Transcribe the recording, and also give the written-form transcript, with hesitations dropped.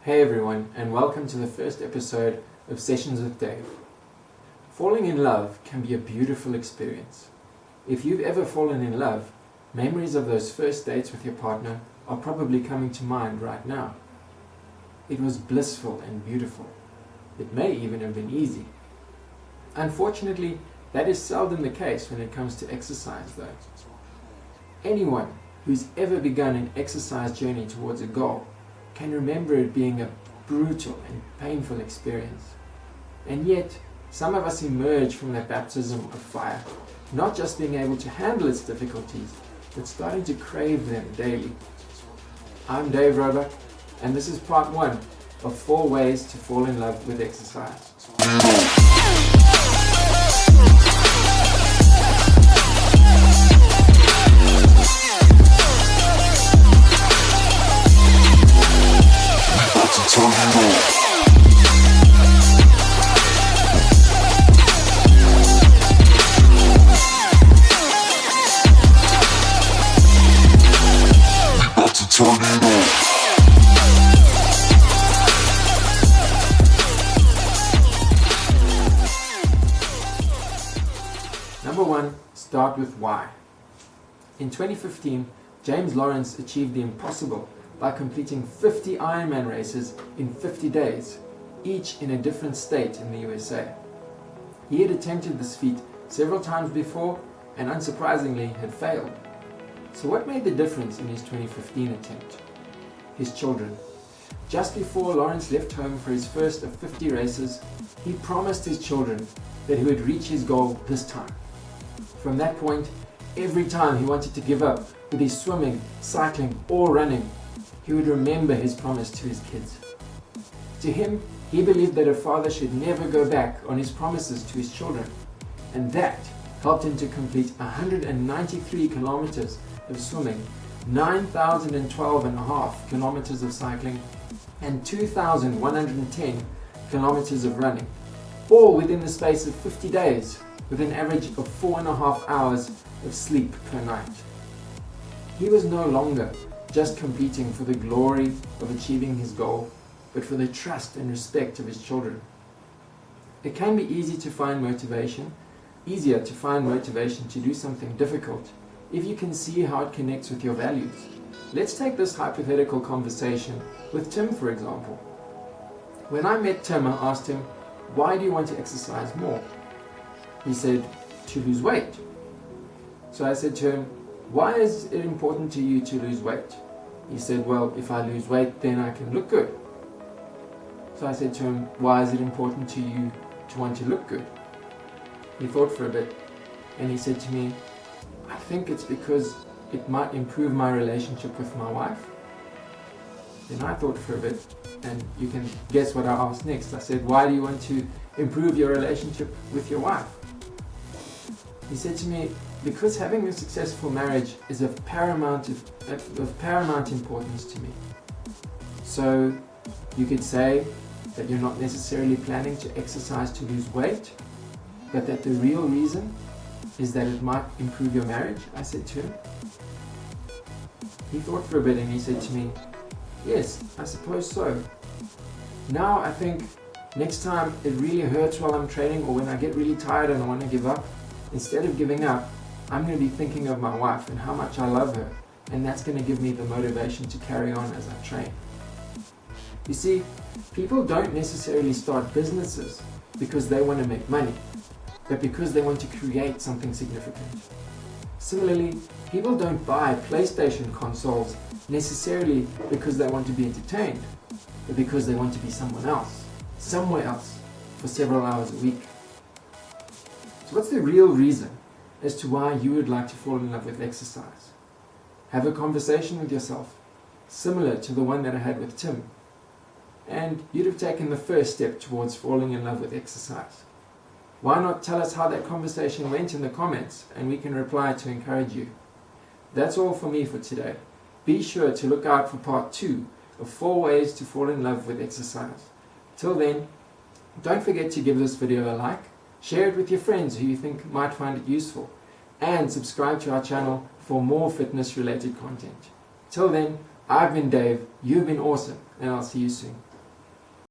Hey everyone, and welcome to the first episode of Sessions with Dave. Falling in love can be a beautiful experience. If you've ever fallen in love, memories of those first dates with your partner are probably coming to mind right now. It was blissful and beautiful. It may even have been easy. Unfortunately, that is seldom the case when it comes to exercise though. Anyone who's ever begun an exercise journey towards a goal can remember it being a brutal and painful experience. And yet, some of us emerge from that baptism of fire, not just being able to handle its difficulties, but starting to crave them daily. I'm Dave Roebuck, and this is part 1 of 4 ways to fall in love with exercise. Number 1, start with why. In 2015, James Lawrence achieved the impossible by completing 50 Ironman races in 50 days, each in a different state in the USA. He had attempted this feat several times before and unsurprisingly had failed. So what made the difference in his 2015 attempt? His children. Just before Lawrence left home for his first of 50 races, he promised his children that he would reach his goal this time. From that point, every time he wanted to give up with his swimming, cycling, or running, he would remember his promise to his kids. To him, he believed that a father should never go back on his promises to his children, and that helped him to complete 193 kilometers of swimming, 9,012.5 kilometers of cycling, and 2,110 kilometers of running, all within the space of 50 days, with an average of 4.5 hours of sleep per night. He was no longer just competing for the glory of achieving his goal, but for the trust and respect of his children. It can be easier to find motivation to do something difficult if you can see how it connects with your values. Let's take this hypothetical conversation with Tim, for example. When I met Tim, I asked him, "Why do you want to exercise more?" He said, "To lose weight." So I said to him, "Why is it important to you to lose weight?" He said, "Well, if I lose weight, then I can look good." So I said to him, "Why is it important to you to want to look good?" He thought for a bit, and he said to me, "I think it's because it might improve my relationship with my wife." Then I thought for a bit, and you can guess what I asked next. I said, "Why do you want to improve your relationship with your wife?" He said to me, "Because having a successful marriage is of paramount importance to me." So you could say that you're not necessarily planning to exercise to lose weight, but that the real reason is that it might improve your marriage, I said to him. He thought for a bit and he said to me, "Yes, I suppose so. Now I think next time it really hurts while I'm training, or when I get really tired and I want to give up, instead of giving up, I'm going to be thinking of my wife and how much I love her, and that's going to give me the motivation to carry on as I train." You see, people don't necessarily start businesses because they want to make money, but because they want to create something significant. Similarly, people don't buy PlayStation consoles necessarily because they want to be entertained, but because they want to be someone else, somewhere else, for several hours a week. So what's the real reason as to why you would like to fall in love with exercise? Have a conversation with yourself, similar to the one that I had with Tim, and you'd have taken the first step towards falling in love with exercise. Why not tell us how that conversation went in the comments, and we can reply to encourage you. That's all for me for today. Be sure to look out for part 2 of 4 ways to fall in love with exercise. Till then, don't forget to give this video a like, share it with your friends who you think might find it useful, and subscribe to our channel for more fitness related content. Till then, I've been Dave, you've been awesome, and I'll see you soon.